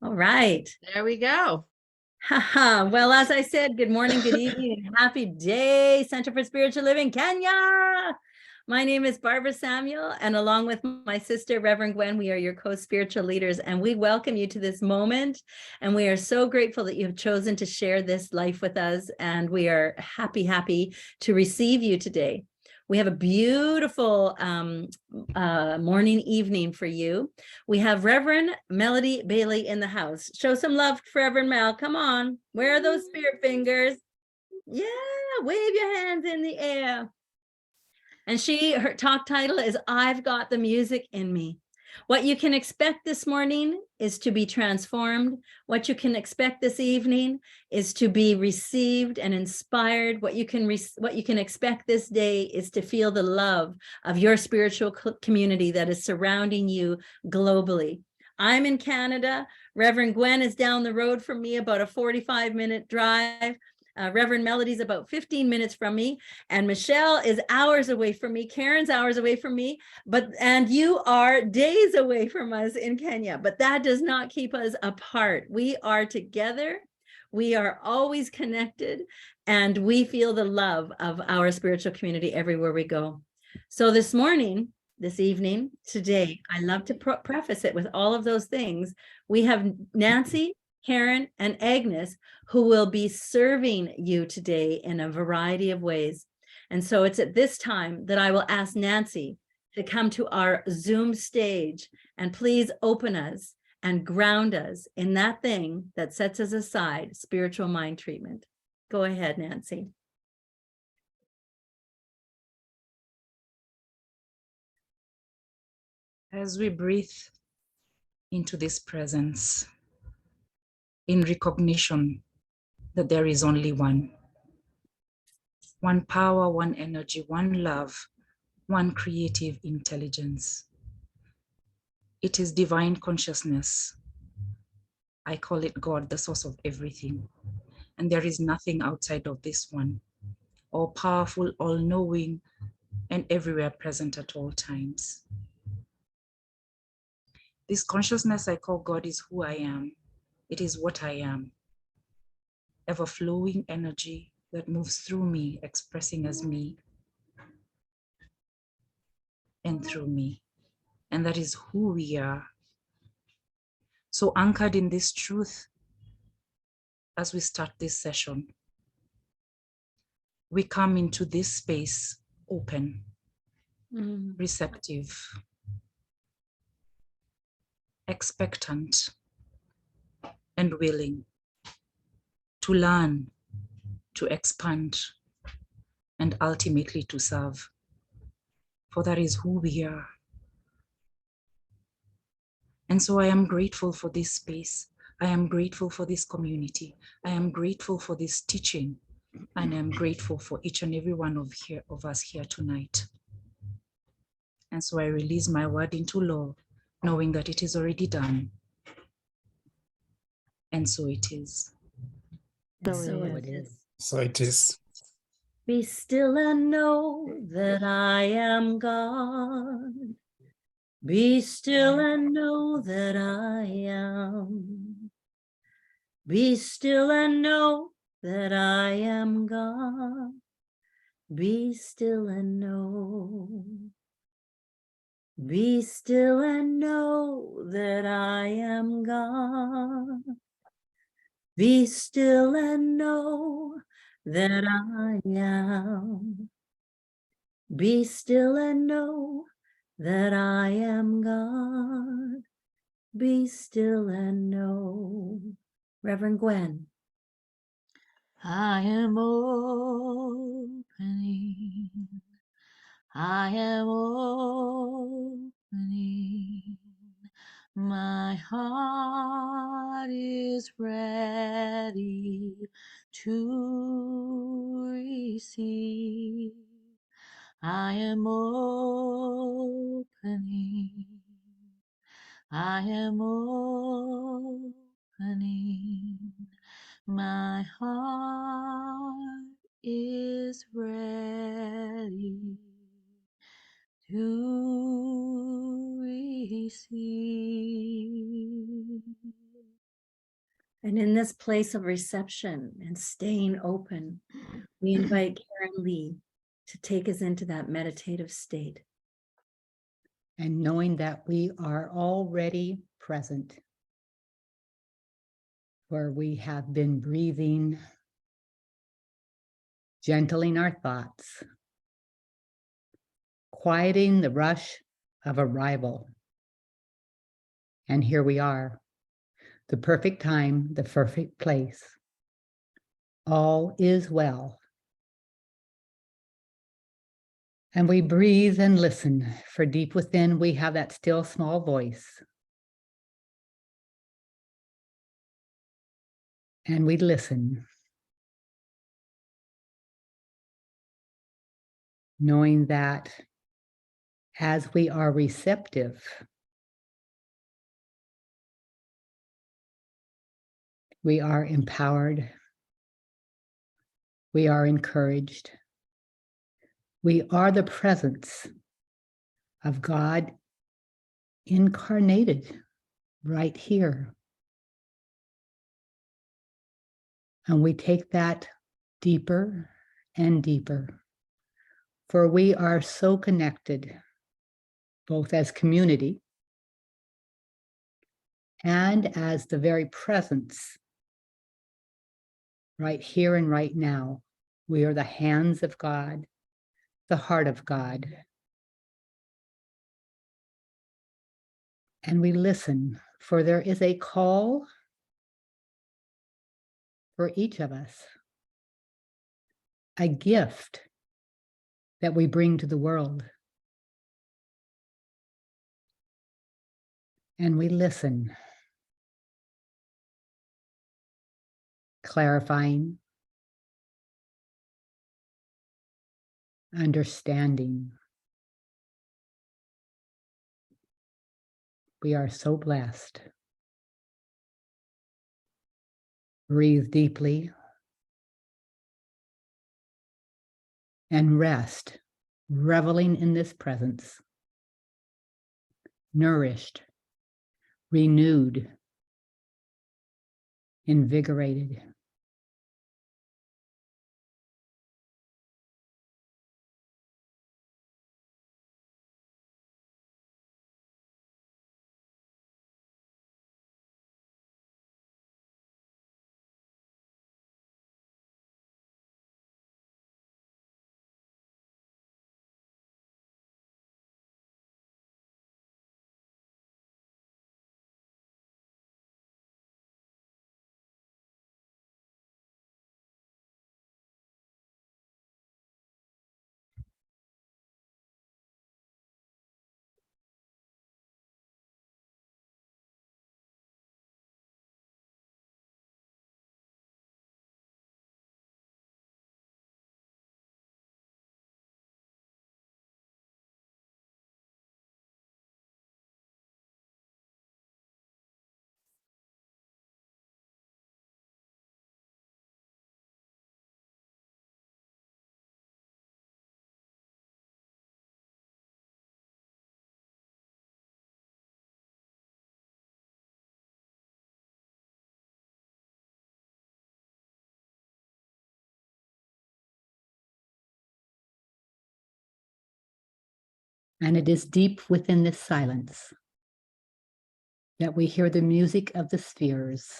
All right. There we go. Well, as I said, good morning, good evening, and happy day, Center for Spiritual Living, Kenya. My name is Barbara Samuel, and along with my sister, Reverend Gwen, we are your co-spiritual leaders, and we welcome you to this moment. And we are so grateful that you have chosen to share this life with us, and we are happy to receive you today. We have a beautiful morning, evening for you. We have Reverend Melody Bailey in the house. Show some love for Reverend Mel. Come on. Where are those spirit fingers? Yeah, wave your hands in the air. And her talk title is I've Got the Music in Me. What you can expect this morning is to be transformed. What you can expect this evening is to be received and inspired. What you can expect this day is to feel the love of your spiritual community that is surrounding you globally. I'm in Canada. Reverend Gwen is down the road from me, about a 45-minute drive. Reverend Melody's about 15 minutes from me, and Michelle is hours away from me. Karen's hours away from me, and you are days away from us in Kenya, but that does not keep us apart. We are together. We are always connected, and we feel the love of our spiritual community everywhere we go. So this evening, today, I love to preface it with all of those things. We have Nancy, Karen, and Agnes, who will be serving you today in a variety of ways. And so it's at this time that I will ask Nancy to come to our Zoom stage and please open us and ground us in that thing that sets us aside, spiritual mind treatment. Go ahead, Nancy. As we breathe into this presence, in recognition that there is only one power, one energy, one love, one creative intelligence. It is divine consciousness. I call it God, the source of everything. And there is nothing outside of this one, all powerful, all knowing, and everywhere present at all times. This consciousness I call God is who I am. It is what I am. Ever flowing energy that moves through me, expressing as me and through me. And that is who we are. So anchored in this truth, as we start this session, we come into this space open, receptive, expectant, and willing to learn, to expand, and ultimately to serve. For that is who we are. And so I am grateful for this space. I am grateful for this community. I am grateful for this teaching. And I am grateful for each and every one of us here tonight. And so I release my word into law, knowing that it is already done. And so it is. So it is. So it is. Be still and know that I am God. Be still and know that I am. Be still and know that I am God. Be still and know. Be still and know that I am God. Be still and know that I am. Be still and know that I am God. Be still and know. Reverend Gwen. I am opening. I am opening. My heart is ready to receive. I am opening. I am opening. My heart is ready to receive. And in this place of reception and staying open, we invite Karen Lee to take us into that meditative state. And knowing that we are already present, where we have been breathing, gentling our thoughts, quieting the rush of arrival. And here we are, the perfect time, the perfect place. All is well. And we breathe and listen, for deep within we have that still small voice. And we listen, knowing that as we are receptive, we are empowered, we are encouraged, we are the presence of God incarnated right here. And we take that deeper and deeper, for we are so connected, both as community and as the very presence right here and right now. We are the hands of God, the heart of God. And we listen, for there is a call for each of us, a gift that we bring to the world. And we listen, clarifying, understanding. We are so blessed. Breathe deeply and rest, reveling in this presence, nourished, renewed, invigorated. And it is deep within this silence that we hear the music of the spheres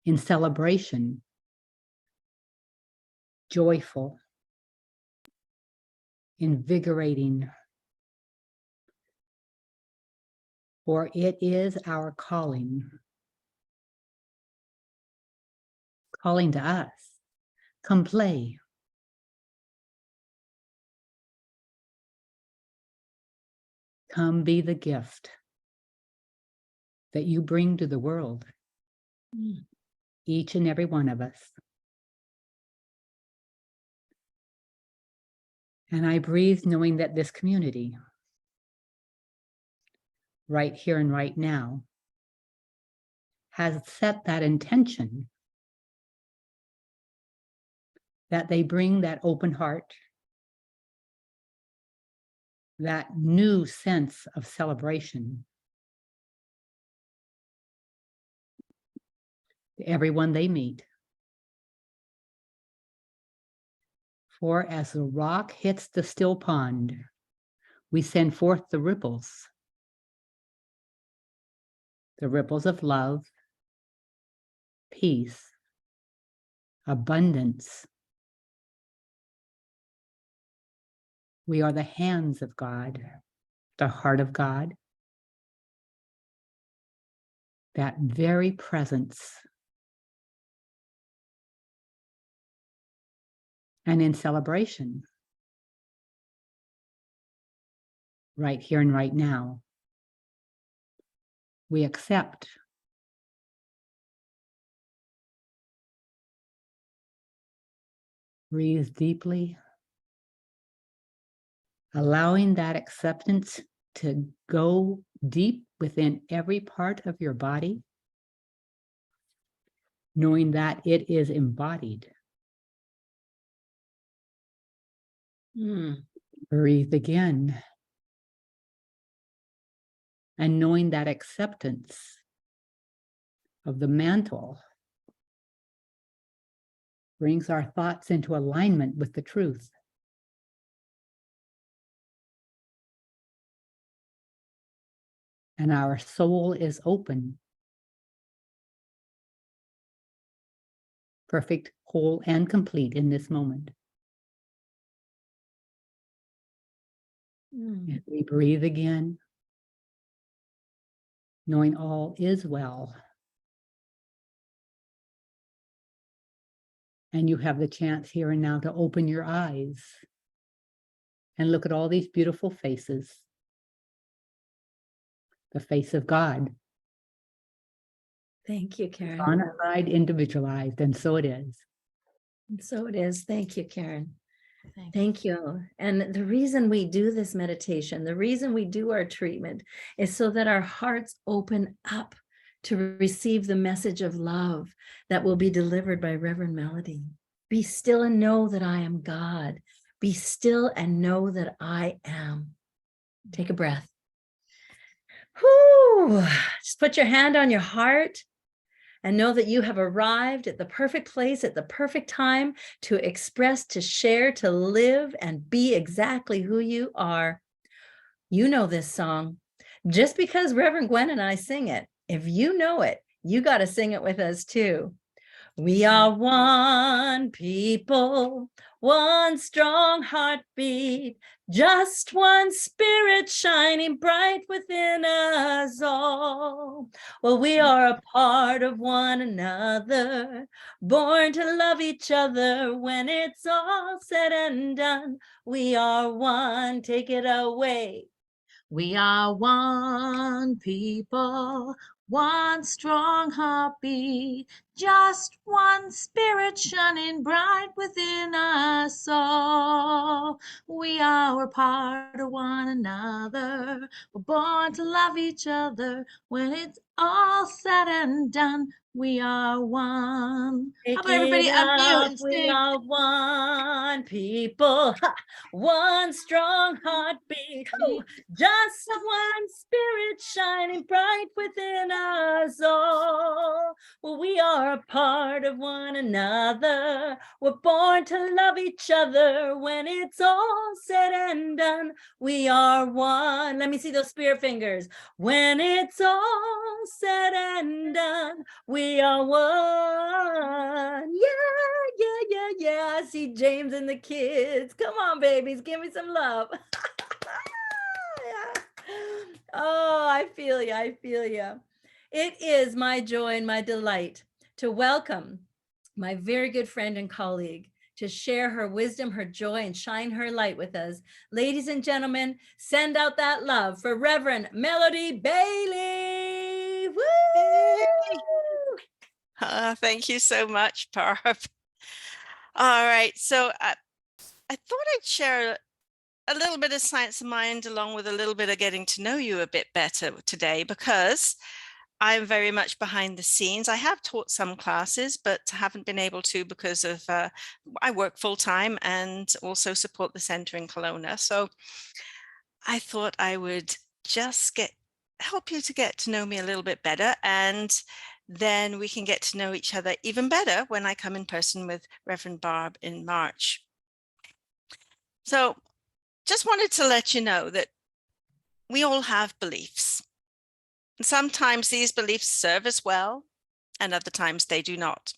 in celebration, joyful, invigorating, for it is our calling to us. Come play. Come be the gift that you bring to the world, each and every one of us. And I breathe knowing that this community, right here and right now, has set that intention that they bring that open heart, that new sense of celebration, to everyone they meet. For as the rock hits the still pond, we send forth the ripples of love, peace, abundance. We are the hands of God, the heart of God, that very presence. And in celebration, right here and right now, we accept breathe deeply, allowing that acceptance to go deep within every part of your body, knowing that it is embodied. Breathe again. And knowing that acceptance of the mantle brings our thoughts into alignment with the truth. And our soul is open, perfect, whole, and complete in this moment. As we breathe again, knowing all is well. And you have the chance here and now to open your eyes and look at all these beautiful faces. The face of God. Thank you, Karen. Personified, individualized, and so it is. And so it is. Thank you, Karen. Thank you. And the reason we do this meditation, the reason we do our treatment is so that our hearts open up to receive the message of love that will be delivered by Reverend Melody. Be still and know that I am God. Be still and know that I am. Take a breath. Whew. Just put your hand on your heart and know that you have arrived at the perfect place at the perfect time to express, to share, to live, and be exactly who you are. You know this song. Just because Reverend Gwen and I sing it, if you know it, you got to sing it with us too. We are one people, one strong heartbeat, just one spirit shining bright within us all. Well, we are a part of one another, born to love each other. When it's all said and done, we are one. Take it away. We are one people, one strong heartbeat, just one spirit shining bright within us all. We are a part of one another. We're born to love each other. When it's all said and done, we are one. How about everybody unmute and We sing? are one people, one strong heartbeat, just one spirit shining bright within us all. Well, we are a part of one another. We're born to love each other. When it's all said and done, we are one. Let me see those spirit fingers. When it's all said and done, we are one. Yeah. I see James and the kids. Come on, babies, give me some love. Yeah. Oh, I feel you. It is my joy and my delight to welcome my very good friend and colleague to share her wisdom, her joy, and shine her light with us. Ladies and gentlemen, send out that love for Reverend Melody Bailey. Woo! Thank you so much, Barb. All right, so I thought I'd share a little bit of Science of Mind along with a little bit of getting to know you a bit better today, because I'm very much behind the scenes. I have taught some classes, but haven't been able to because of I work full time and also support the center in Kelowna. So I thought I would just help you to get to know me a little bit better. And then we can get to know each other even better when I come in person with Reverend Barb in March. So just wanted to let you know that we all have beliefs. Sometimes these beliefs serve us well, and other times they do not.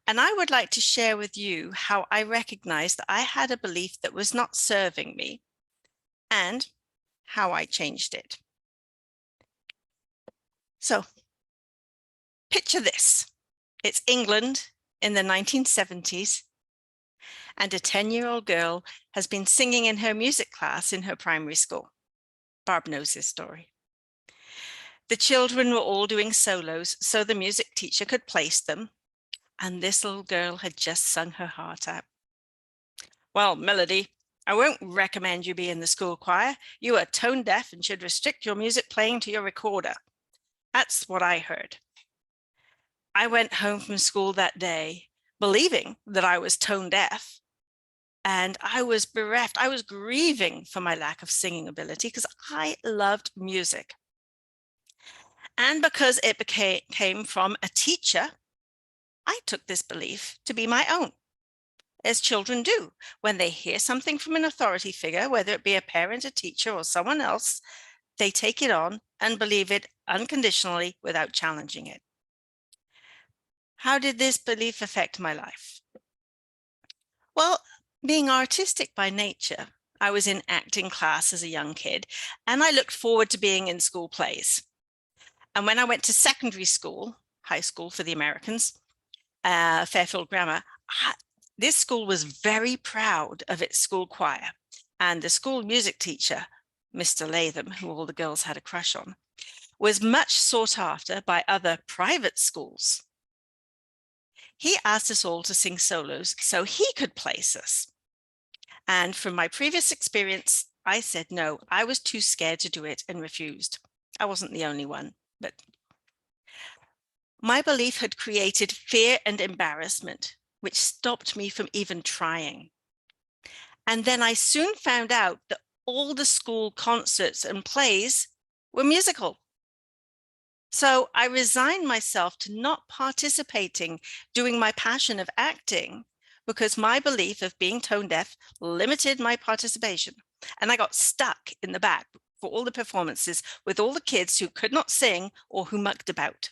And I would like to share with you how I recognized that I had a belief that was not serving me and how I changed it. So picture this. It's England in the 1970s, and a 10-year-old girl has been singing in her music class in her primary school. Barb knows this story. The children were all doing solos so the music teacher could place them, and this little girl had just sung her heart out. Well, Melody, I won't recommend you be in the school choir. You are tone deaf and should restrict your music playing to your recorder. That's what I heard. I went home from school that day believing that I was tone deaf, and I was bereft. I was grieving for my lack of singing ability because I loved music. And because it came from a teacher, I took this belief to be my own, as children do. When they hear something from an authority figure, whether it be a parent, a teacher, or someone else, they take it on and believe it unconditionally without challenging it. How did this belief affect my life? Well, being artistic by nature, I was in acting class as a young kid, and I looked forward to being in school plays. And when I went to secondary school, high school for the Americans, Fairfield Grammar, this school was very proud of its school choir. And the school music teacher, Mr. Latham, who all the girls had a crush on, was much sought after by other private schools. He asked us all to sing solos so he could place us. And from my previous experience, I said no. I was too scared to do it and refused. I wasn't the only one, but my belief had created fear and embarrassment, which stopped me from even trying. And then I soon found out that all the school concerts and plays were musical. So I resigned myself to not participating, doing my passion of acting, because my belief of being tone deaf limited my participation. And I got stuck in the back for all the performances with all the kids who could not sing or who mucked about.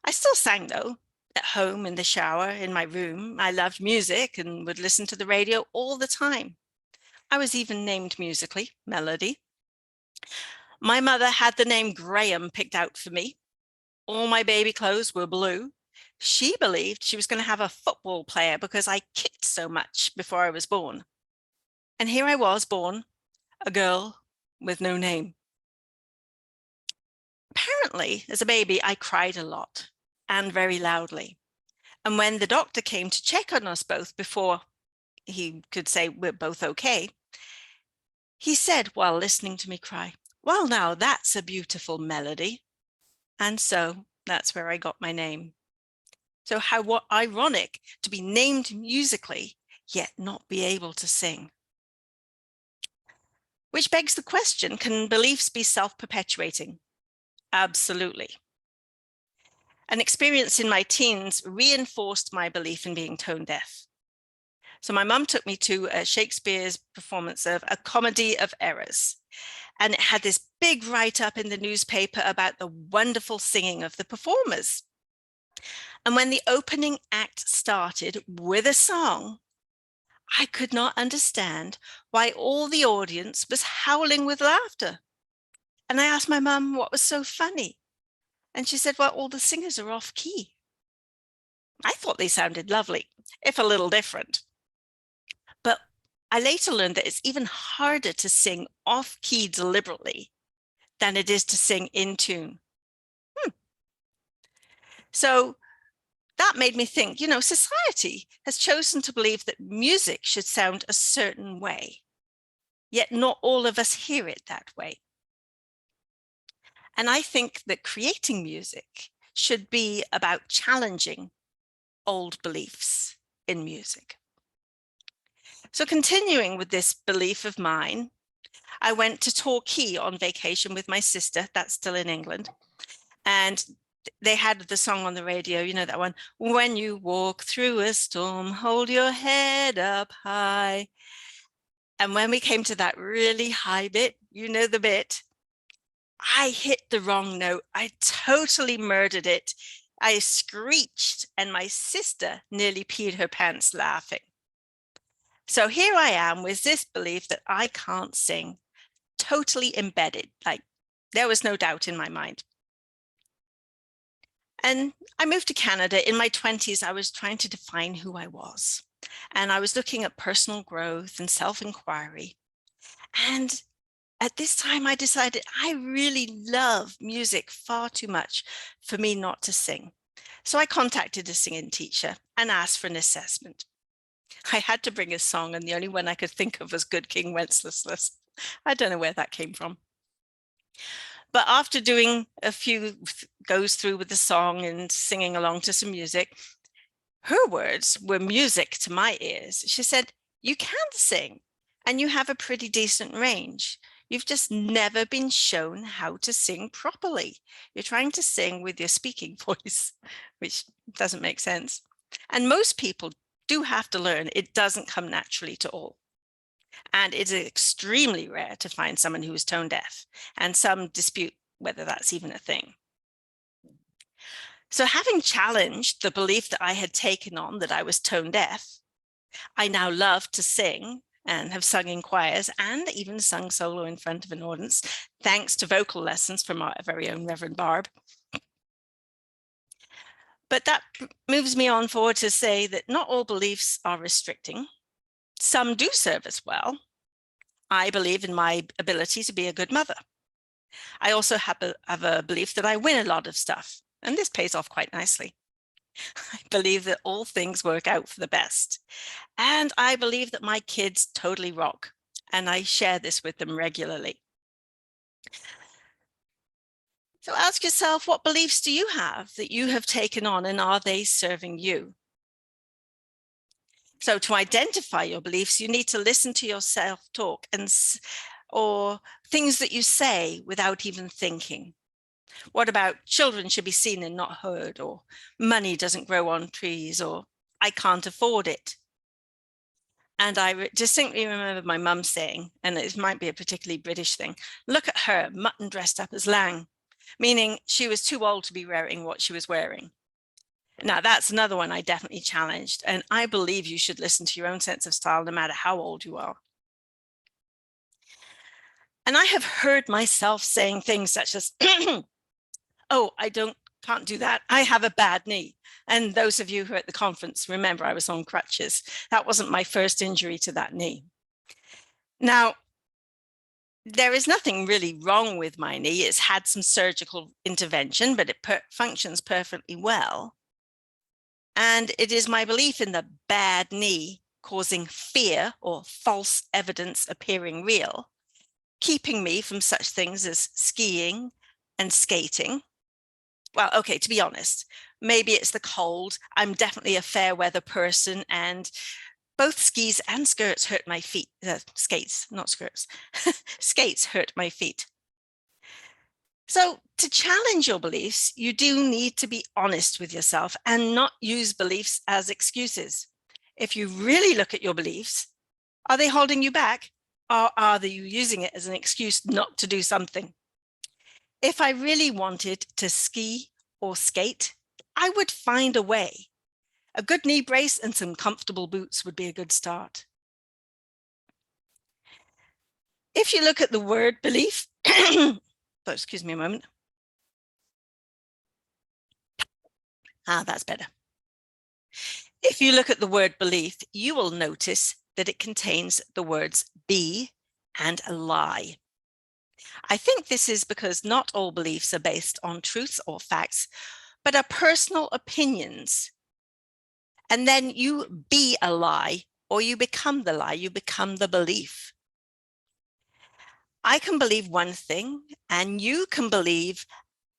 I still sang though, at home, in the shower, in my room. I loved music and would listen to the radio all the time. I was even named musically, Melody. My mother had the name Graham picked out for me. All my baby clothes were blue. She believed she was going to have a football player because I kicked so much before I was born. And here I was born, a girl with no name. Apparently, as a baby, I cried a lot and very loudly. And when the doctor came to check on us both before he could say we're both okay, he said while listening to me cry, "Well, now that's a beautiful melody." And so that's where I got my name. So how ironic to be named musically, yet not be able to sing. Which begs the question, can beliefs be self-perpetuating? Absolutely. An experience in my teens reinforced my belief in being tone deaf. So my mum took me to Shakespeare's performance of A Comedy of Errors. And it had this big write-up in the newspaper about the wonderful singing of the performers. And when the opening act started with a song, I could not understand why all the audience was howling with laughter. And I asked my mum what was so funny. And she said, well, all the singers are off key. I thought they sounded lovely, if a little different. But I later learned that it's even harder to sing off key deliberately than it is to sing in tune. So that made me think, society has chosen to believe that music should sound a certain way, yet not all of us hear it that way. And I think that creating music should be about challenging old beliefs in music. So continuing with this belief of mine, I went to Torquay on vacation with my sister, that's still in England. And they had the song on the radio, you know that one, when you walk through a storm, hold your head up high. And when we came to that really high bit, you know the bit, I hit the wrong note. I totally murdered it. I screeched and my sister nearly peed her pants laughing. So here I am with this belief that I can't sing, totally embedded, like there was no doubt in my mind. And I moved to Canada. In my 20s, I was trying to define who I was. And I was looking at personal growth and self-inquiry. And at this time, I decided I really love music far too much for me not to sing. So I contacted a singing teacher and asked for an assessment. I had to bring a song, and the only one I could think of was Good King Wenceslas. I don't know where that came from. But after doing a few goes through with the song and singing along to some music, her words were music to my ears. She said, "You can sing and you have a pretty decent range. You've just never been shown how to sing properly. You're trying to sing with your speaking voice," which doesn't make sense. And most people do have to learn. It doesn't come naturally to all. And it's extremely rare to find someone who is tone deaf, and some dispute whether that's even a thing. So having challenged the belief that I had taken on that I was tone deaf, I now love to sing and have sung in choirs and even sung solo in front of an audience, thanks to vocal lessons from our very own Reverend Barb. But that moves me on forward to say that not all beliefs are restricting. Some do serve us well. I believe in my ability to be a good mother. I also have a belief that I win a lot of stuff, and this pays off quite nicely. I believe that all things work out for the best. And I believe that my kids totally rock, and I share this with them regularly. So ask yourself, what beliefs do you have that you have taken on, and are they serving you? So to identify your beliefs, you need to listen to your self-talk or things that you say without even thinking. What about children should be seen and not heard, or money doesn't grow on trees, or I can't afford it? And I distinctly remember my mum saying, and it might be a particularly British thing, "Look at her, mutton dressed up as lamb," meaning she was too old to be wearing what she was wearing. Now, that's another one I definitely challenged. And I believe you should listen to your own sense of style, no matter how old you are. And I have heard myself saying things such as, "Oh, can't do that. I have a bad knee." And those of you who are at the conference, remember I was on crutches. That wasn't my first injury to that knee. Now, there is nothing really wrong with my knee. It's had some surgical intervention, but it functions perfectly well. And it is my belief in the bad knee causing fear or false evidence appearing real, keeping me from such things as skiing and skating. Well, okay, to be honest, maybe it's the cold. I'm definitely a fair weather person, and both skis and skirts hurt my feet. Skates, not skirts. Skates hurt my feet. So to challenge your beliefs, you do need to be honest with yourself and not use beliefs as excuses. If you really look at your beliefs, are they holding you back, or are you using it as an excuse not to do something? If I really wanted to ski or skate, I would find a way. A good knee brace and some comfortable boots would be a good start. If you look at the word belief, excuse me a moment. That's better. If you look at the word belief, you will notice that it contains the words be and lie. I think this is because not all beliefs are based on truths or facts, but are personal opinions. And then you be a lie, or you become the lie, you become the belief. I can believe one thing, and you can believe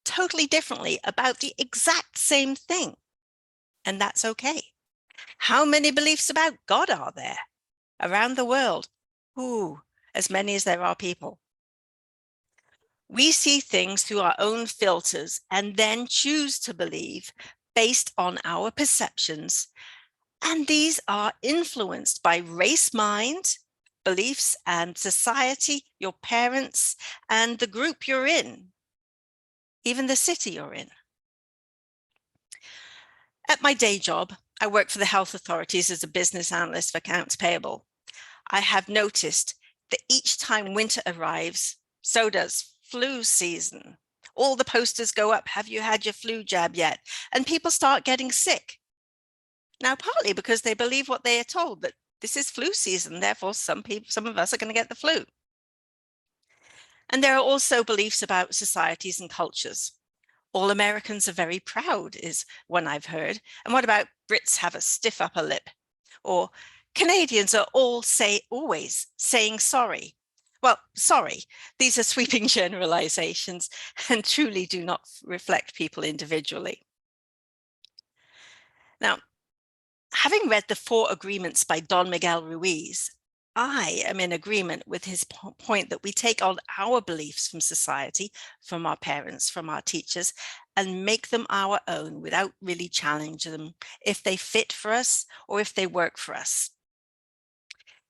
totally differently about the exact same thing. And that's okay. How many beliefs about God are there around the world? Ooh, as many as there are people. We see things through our own filters and then choose to believe based on our perceptions. And these are influenced by race mind, beliefs, and society, your parents, and the group you're in, even the city you're in. At my day job, I work for the health authorities as a business analyst for accounts payable. I have noticed that each time winter arrives, so does flu season. All the posters go up, have you had your flu jab yet? And people start getting sick. Now, partly because they believe what they are told, that this is flu season, therefore some of us are going to get the flu. And there are also beliefs about societies and cultures. All Americans are very proud is one I've heard. And what about Brits have a stiff upper lip? Or Canadians are always saying sorry. Well, sorry, these are sweeping generalizations and truly do not reflect people individually. Now, having read The Four Agreements by Don Miguel Ruiz, I am in agreement with his point that we take on our beliefs from society, from our parents, from our teachers, and make them our own without really challenging them if they fit for us or if they work for us.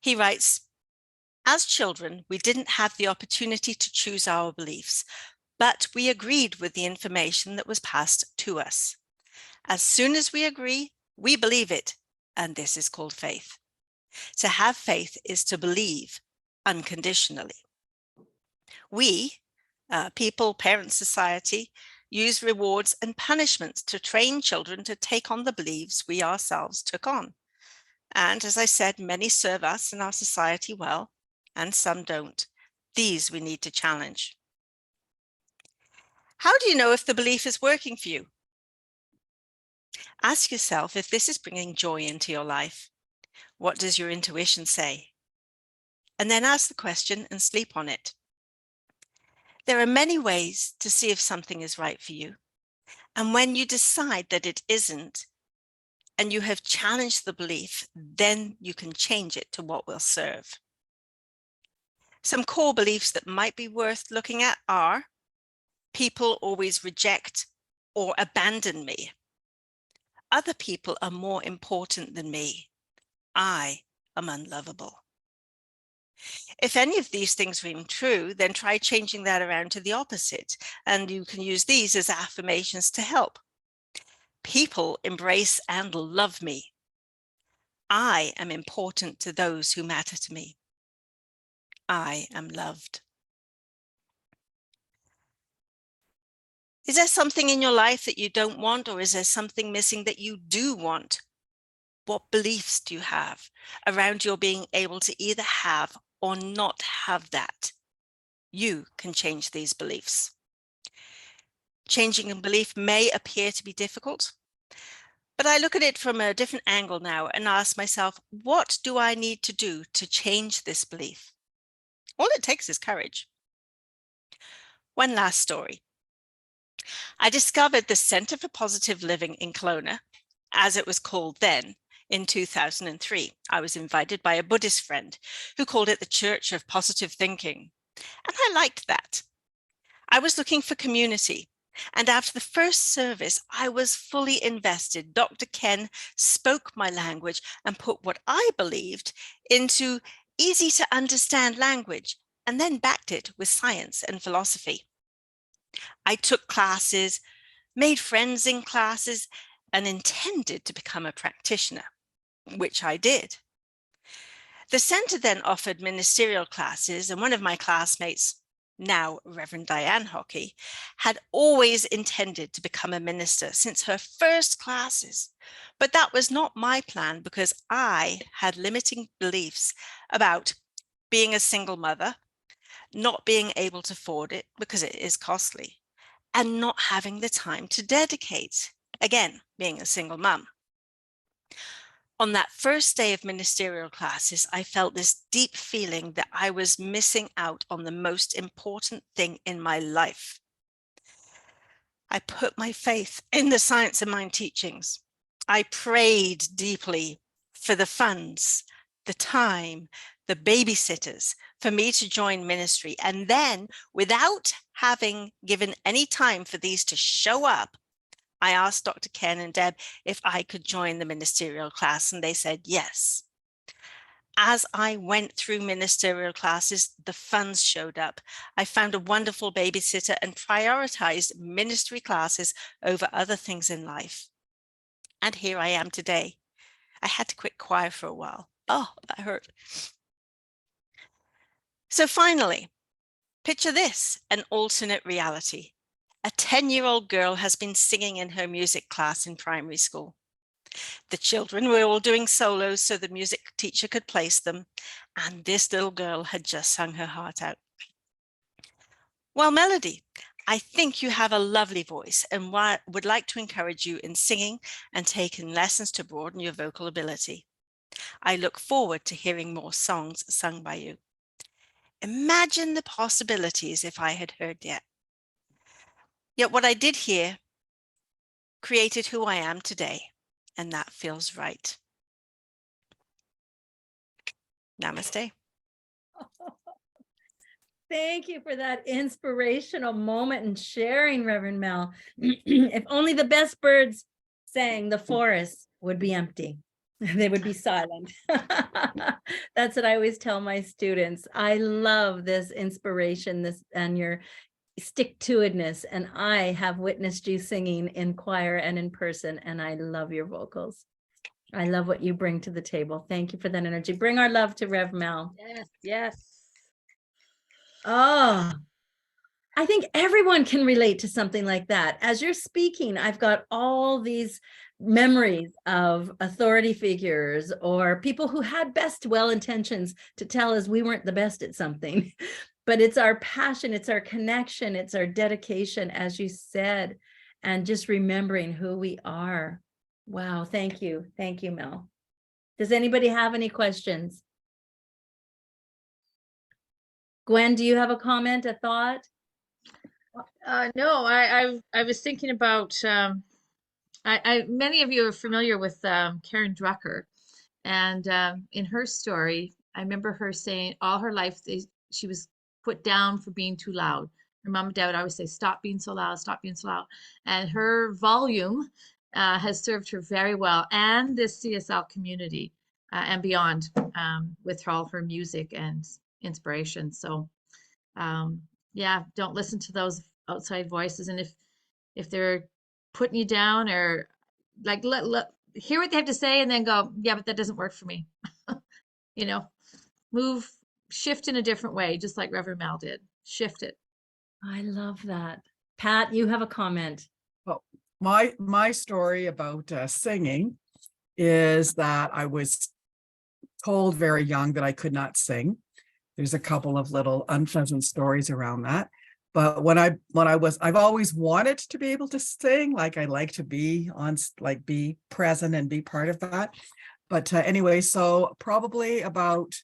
He writes, as children, we didn't have the opportunity to choose our beliefs, but we agreed with the information that was passed to us. As soon as we agree, we believe it, and this is called faith. To have faith is to believe unconditionally. We, people, parents, society, use rewards and punishments to train children to take on the beliefs we ourselves took on. And as I said, many serve us and our society well, and some don't. These we need to challenge. How do you know if the belief is working for you? Ask yourself if this is bringing joy into your life. What does your intuition say? And then ask the question and sleep on it. There are many ways to see if something is right for you. And when you decide that it isn't, and you have challenged the belief, then you can change it to what will serve. Some core beliefs that might be worth looking at are: people always reject or abandon me. Other people are more important than me. I am unlovable. If any of these things ring true, then try changing that around to the opposite, and you can use these as affirmations to help. People embrace and love me. I am important to those who matter to me. I am loved. Is there something in your life that you don't want, or is there something missing that you do want? What beliefs do you have around your being able to either have or not have that? You can change these beliefs. Changing a belief may appear to be difficult, but I look at it from a different angle now and ask myself, what do I need to do to change this belief? All it takes is courage. One last story. I discovered the Center for Positive Living in Kelowna, as it was called then, in 2003. I was invited by a Buddhist friend who called it the Church of Positive Thinking, and I liked that. I was looking for community, and after the first service, I was fully invested. Dr. Ken spoke my language and put what I believed into easy to understand language, and then backed it with science and philosophy. I took classes, made friends in classes, and intended to become a practitioner, which I did. The center then offered ministerial classes, and one of my classmates, now Reverend Diane Hockey, had always intended to become a minister since her first classes. But that was not my plan, because I had limiting beliefs about being a single mother, not being able to afford it because it is costly, and not having the time to dedicate, again, being a single mum. On that first day of ministerial classes, I felt this deep feeling that I was missing out on the most important thing in my life. I put my faith in the Science of Mind teachings. I prayed deeply for the funds, the time, the babysitters, for me to join ministry. And then, without having given any time for these to show up, I asked Dr. Ken and Deb if I could join the ministerial class, and they said yes. As I went through ministerial classes, the funds showed up. I found a wonderful babysitter and prioritized ministry classes over other things in life. And here I am today. I had to quit choir for a while. Oh, that hurt. So finally, picture this, an alternate reality. A 10-year-old girl has been singing in her music class in primary school. The children were all doing solos so the music teacher could place them, and this little girl had just sung her heart out. Well, Melody, I think you have a lovely voice and would like to encourage you in singing and taking lessons to broaden your vocal ability. I look forward to hearing more songs sung by you. Imagine the possibilities if I had heard yet. Yet what I did hear created who I am today, and that feels right. Namaste. Thank you for that inspirational moment and sharing, Reverend Mel. If only the best birds sang, the forest would be empty. They would be silent. That's what I always tell my students. I love this inspiration, this and your stick-to-itness. And I have witnessed you singing in choir and in person, and I love your vocals. I love what you bring to the table. Thank you for that energy. Bring our love to Rev Mel. Yes, yes. Oh, I think everyone can relate to something like that. As you're speaking, I've got all these memories of authority figures or people who had best well intentions to tell us we weren't the best at something. But it's our passion, it's our connection, it's our dedication, as you said, and just remembering who we are. Wow, thank you. Thank you, Mel. Does anybody have any questions? Gwen, do you have a comment, a thought? No, I was thinking about many of you are familiar with Karen Drucker, and in her story, I remember her saying all her life she was put down for being too loud. Her mom and dad would always say, "Stop being so loud, stop being so loud," and her volume has served her very well, and this CSL community and beyond with all her music and inspiration. So yeah, don't listen to those outside voices, and if they're putting you down or like let hear what they have to say and then go, yeah, but that doesn't work for me. You know, shift in a different way, just like Reverend Mel did. Shift it. I love that. Pat, you have a comment. Well, my story about singing is that I was told very young that I could not sing. There's a couple of little unpleasant stories around that. But I've always wanted to be able to sing. Like I like to be be present and be part of that. But anyway, so probably about,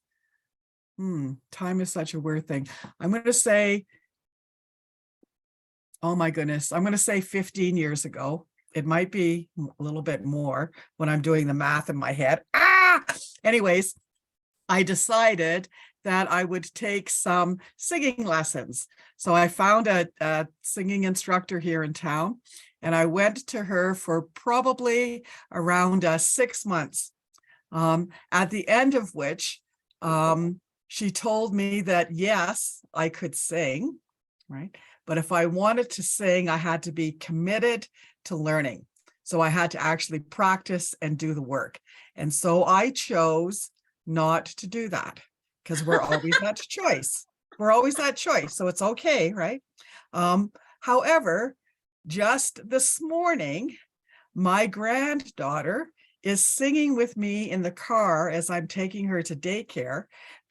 time is such a weird thing. I'm going to say, oh my goodness, I'm going to say 15 years ago. It might be a little bit more when I'm doing the math in my head. Anyways, I decided that I would take some singing lessons. So I found a singing instructor here in town, and I went to her for probably around 6 months, at the end of which she told me that, yes, I could sing, right? But if I wanted to sing, I had to be committed to learning. So I had to actually practice and do the work. And so I chose not to do that, because we're always that choice. We're always that choice. So it's okay, right? However, just this morning, my granddaughter is singing with me in the car as I'm taking her to daycare,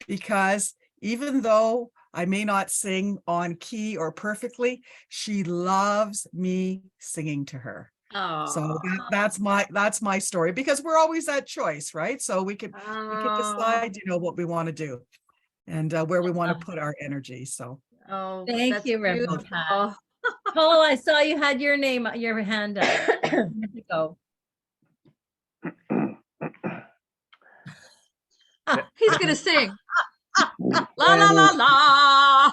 because even though I may not sing on key or perfectly, she loves me singing to her. So that's my story, because we're always that choice, right? So we could decide, what we want to do and where we want to put our energy. So Thank you, Reverend Pat. Cole, I saw you had your hand up. Here we go. He's gonna sing. La la la la.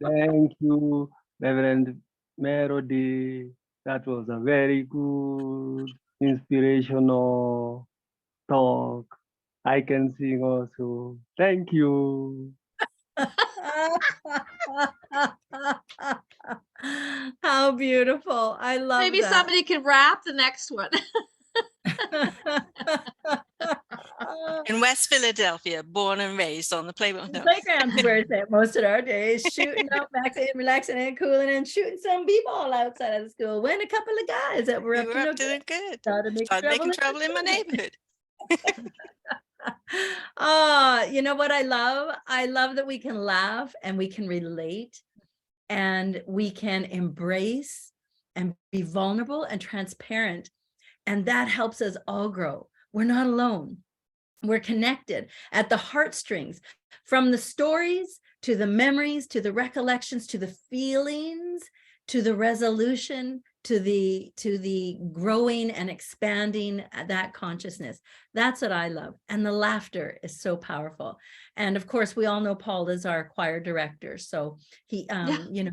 Thank you, Reverend Melody. That was a very good, inspirational talk. I can sing also. Thank you. How beautiful. I love Maybe that. somebody can rap the next one. In West Philadelphia, born and raised on the playground. No. Playgrounds where it's at most of our days, shooting out, maxing, relaxing, and cooling, and shooting some b-ball outside of the school. When a couple of guys that were We up were to no up to good the good. started making Started making trouble in my neighborhood. neighborhood. Oh, you know what I love? I love that we can laugh and we can relate and we can embrace and be vulnerable and transparent. And that helps us all grow. We're not alone. We're connected at the heartstrings, from the stories to the memories, to the recollections, to the feelings, to the resolution, to the growing and expanding that consciousness. That's what I love. And the laughter is so powerful. And of course, we all know Paul is our choir director. So he, you know,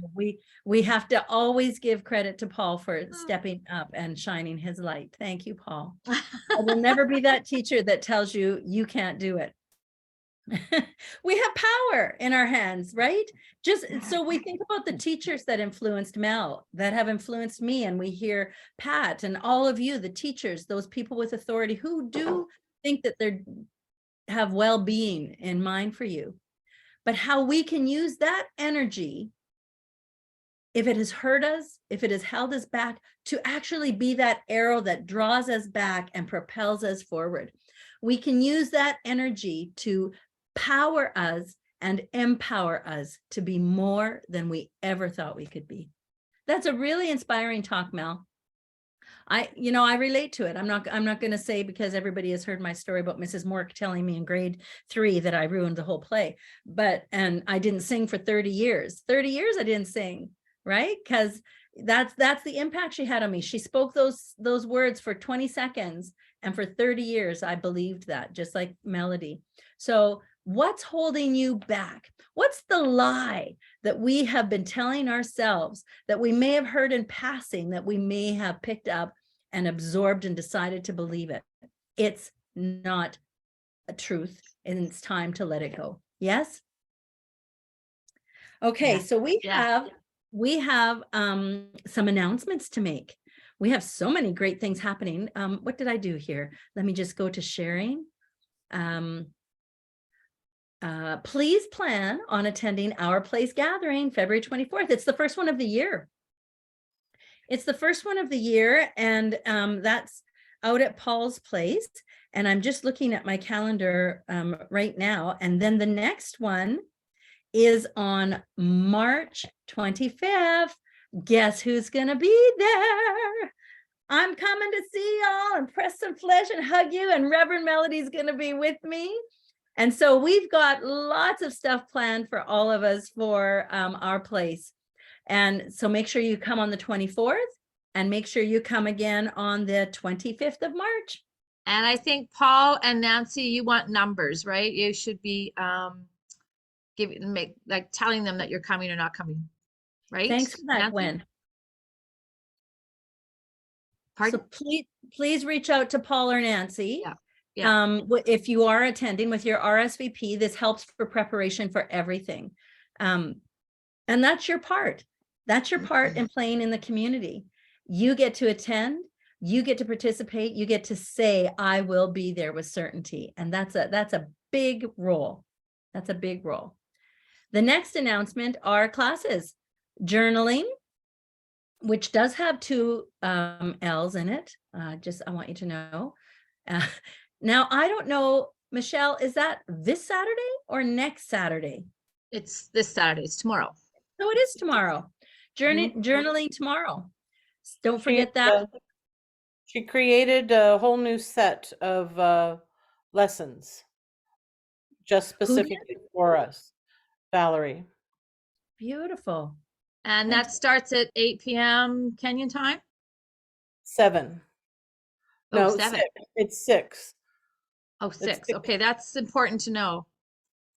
we have to always give credit to Paul for stepping up and shining his light. Thank you, Paul. I will never be that teacher that tells you you can't do it. We have power in our hands, right? Just so we think about the teachers that influenced Mel, that have influenced me, and we hear Pat and all of you, the teachers, those people with authority who do think that they have well-being in mind for you, but how we can use that energy, if it has hurt us, if it has held us back, to actually be that arrow that draws us back and propels us forward. We can use that energy to power us and empower us to be more than we ever thought we could be. That's a really inspiring talk, Mel. I relate to it. I'm not going to say, because everybody has heard my story about Mrs. Mork telling me in grade 3 that I ruined the whole play, and I didn't sing for 30 years. 30 years I didn't sing, right? Because that's the impact she had on me. She spoke those words for 20 seconds, and for 30 years I believed that, just like Melody. So what's holding you back? What's the lie that we have been telling ourselves, that we may have heard in passing, that we may have picked up and absorbed and decided to believe it? It's not a truth, and it's time to let it go. Yes? Okay, so we have some announcements to make. We have so many great things happening. What did I do here? Let me just go to sharing. Please plan on attending Our Place Gathering, February 24th. It's the first one of the year. It's the first one of the year, and that's out at Paul's Place. And I'm just looking at my calendar right now. And then the next one is on March 25th. Guess who's going to be there? I'm coming to see y'all and press some flesh and hug you, and Reverend Melody's going to be with me. And so we've got lots of stuff planned for all of us for Our Place. And so make sure you come on the 24th, and make sure you come again on the 25th of March. And I think Paul and Nancy, you want numbers, right? You should be telling them that you're coming or not coming, right? Thanks for that, Nancy? Gwen. Pardon? So please reach out to Paul or Nancy. Yeah. If you are attending with your RSVP, this helps for preparation for everything. And that's your part. That's your part in playing in the community. You get to attend, you get to participate, you get to say, I will be there with certainty. And that's a big role. That's a big role. The next announcement are classes. Journaling, which does have 2 L's in it. I want you to know. Now, I don't know, Michelle, is that this Saturday or next Saturday? It's this Saturday. It's tomorrow. No, it is tomorrow. Journaling tomorrow. Don't forget that. She created a whole new set of lessons just specifically for us, Valerie. Beautiful. And that starts at 8 p.m. Kenyan time? 7. Oh, No, 7. 6. It's 6. Oh, 6. six. Okay, that's important to know.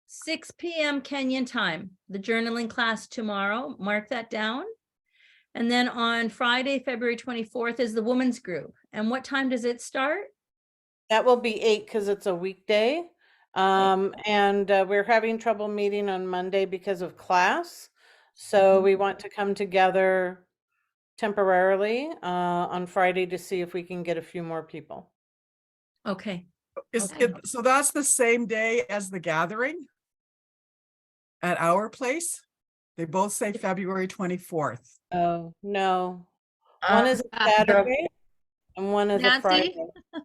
6 p.m. Kenyan time, the journaling class tomorrow. Mark that down. And then on Friday, February 24th is the women's group. And what time does it start? That will be 8 because it's a weekday. And we're having trouble meeting on Monday because of class. So we want to come together temporarily on Friday to see if we can get a few more people. Okay. So that's the same day as the gathering at our place? They both say February 24th. Oh, no. One is a Uh, Saturday and one is a Nancy? Friday.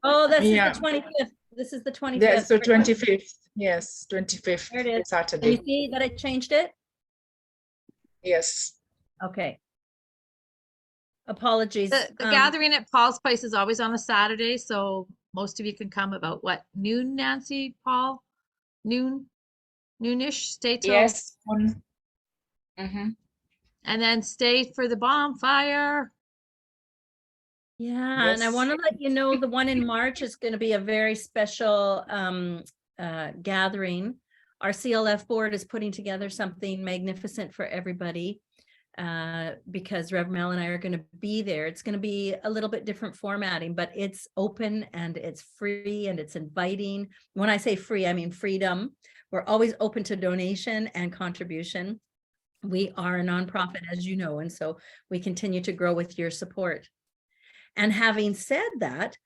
Oh, this Yeah. is the 25th. This is the 25th. Yes, the 25th. Yes, 25th. There it is. Can you Saturday. see that I changed it? Yes. Okay. Apologies. The gathering at Paul's place is always on a Saturday, so most of you can come about what, noon, Nancy, Paul? Noonish, stay till. Yes. Mhm. And then stay for the bonfire. Yeah, and I want to let you know the one in March is going to be a very special gathering. Our CLF board is putting together something magnificent for everybody because Rev Mel and I are going to be there. It's going to be a little bit different formatting, but it's open and it's free and it's inviting. When I say free, I mean freedom. We're always open to donation and contribution. We are a nonprofit, as you know, and so we continue to grow with your support. And having said that,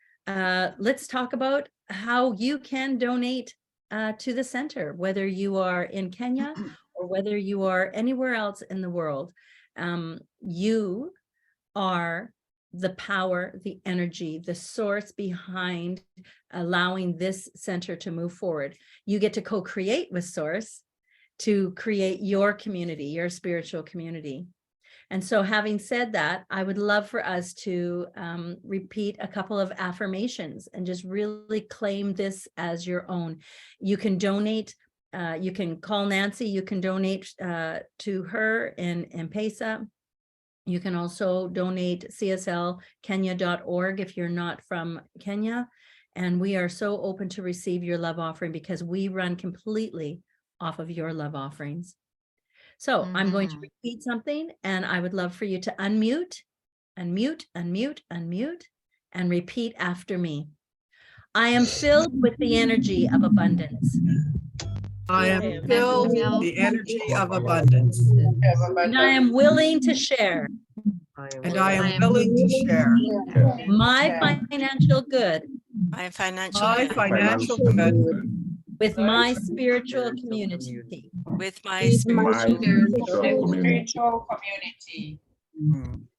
let's talk about how you can donate to the center, whether you are in Kenya or whether you are anywhere else in the world. You are the power, the energy, the source behind allowing this center to move forward. You get to co-create with Source to create your community, your spiritual community. And so having said that, I would love for us to repeat a couple of affirmations and just really claim this as your own. You can donate, you can call Nancy, you can donate to her in M-Pesa. You can also donate cslkenya.org if you're not from Kenya. And we are so open to receive your love offering because we run completely off of your love offerings. So I'm going to repeat something and I would love for you to unmute, unmute, unmute, unmute, and repeat after me. I am filled with the energy of abundance. I am filled with the energy of abundance. And I am willing to share. And I am willing to share My financial good. My financial my good financial good With my spiritual community. with my spiritual Spiritual community.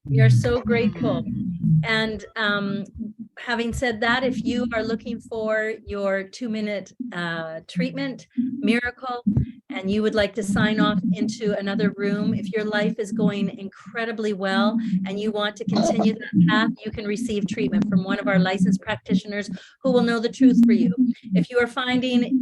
We are so grateful. And having said that, if you are looking for your 2-minute treatment miracle and you would like to sign off into another room, if your life is going incredibly well and you want to continue that path, you can receive treatment from one of our licensed practitioners who will know the truth for you. If you are finding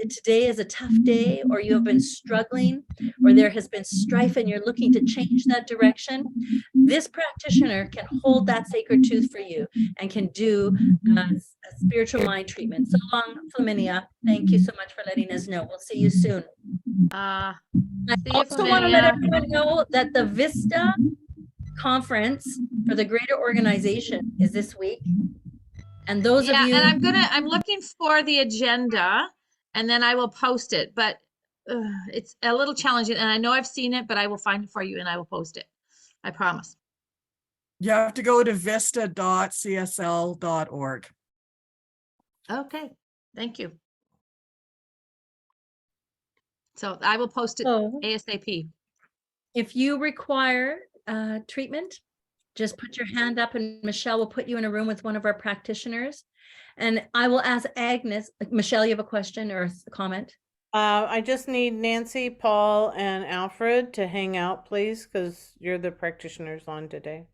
today is a tough day, or you have been struggling, or there has been strife and you're looking to change that direction, this practitioner can hold that sacred tooth for you and can do a spiritual mind treatment. So long, Flaminia. Thank you so much for letting us know. We'll see you soon. I also want to let everyone know that the Vista conference for the greater organization is this week. And those of you, and I'm looking for the agenda and then I will post it, but it's a little challenging and I know I've seen it, but I will find it for you and I will post it. I promise. You have to go to vista.csl.org. Okay, thank you. So I will post it ASAP. if you require treatment, just put your hand up and Michelle will put you in a room with one of our practitioners. And I will ask Agnes. Michelle, you have a question or a comment? I just need Nancy, Paul, and Alfred to hang out, please, because you're the practitioners on today.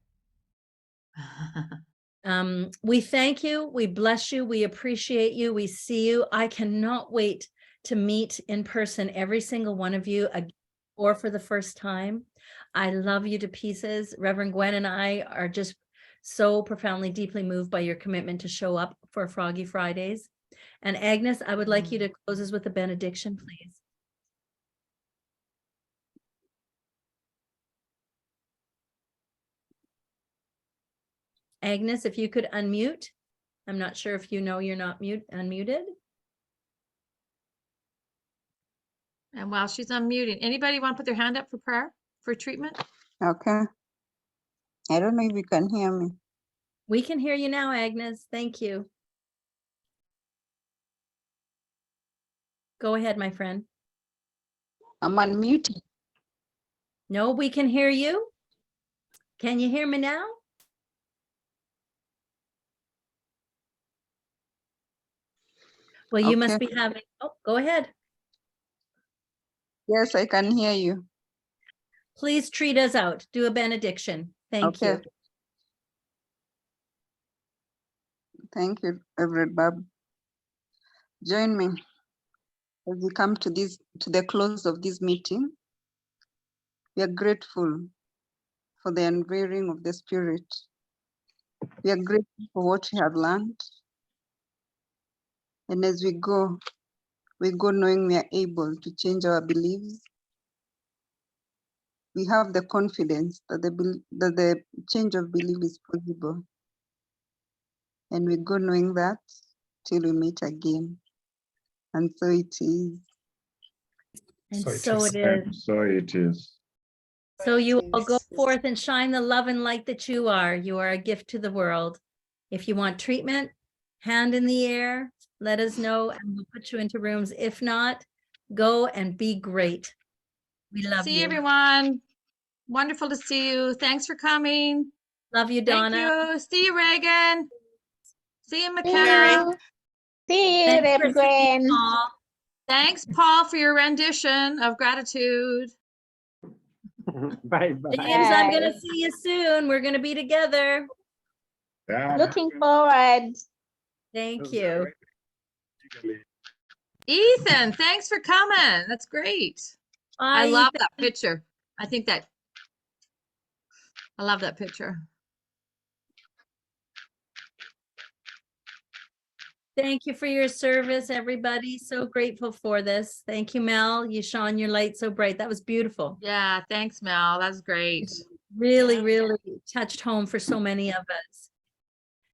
We thank you. We bless you. We appreciate you. We see you. I cannot wait to meet in person every single one of you or for the first time. I love you to pieces. Reverend Gwen and I are just so profoundly, deeply moved by your commitment to show up for Froggy Fridays. And Agnes, I would like you to close us with a benediction, please. Agnes, if you could unmute. I'm not sure if you know you're not unmuted. And while she's unmuting, anybody want to put their hand up for prayer, for treatment? Okay. I don't know if you can hear me. We can hear you now, Agnes. Thank you. Go ahead, my friend. I'm unmuted. No, we can hear you. Can you hear me now? Well, you must Okay. be having, oh, go ahead. Yes, I can hear you. Please treat us out. Do a benediction. Thank Okay. you. Thank you, Reverend Barb. Join me as we come to the close of this meeting. We are grateful for the unveiling of the Spirit. We are grateful for what we have learned. And as we go knowing we are able to change our beliefs. We have the confidence that the change of belief is possible. And we go knowing that till we meet again. And so it is. And so it is. So it is. So you all go forth and shine the love and light that you are. You are a gift to the world. If you want treatment, hand in the air, let us know and we'll put you into rooms. If not, go and be great. We love See you. everyone. Wonderful to see you. Thanks for coming. Love you, Thank Donna. you. See you, Reagan. See you, See you, Mary. McKenna. See you, Thanks for Rev. singing, Gwen. Paul. Thanks, Paul, for your rendition of gratitude. Bye bye. James, I'm going to Bye. see you soon. We're going to be together. Yeah. Looking forward. Thank you. Ethan, thanks for coming. That's great. I Bye, love Ethan. that picture. I love that picture. Thank you for your service, everybody. So grateful for this. Thank you, Mel. You shone your light so bright. That was beautiful. Yeah, thanks, Mel. That's great. Really, really touched home for so many of us.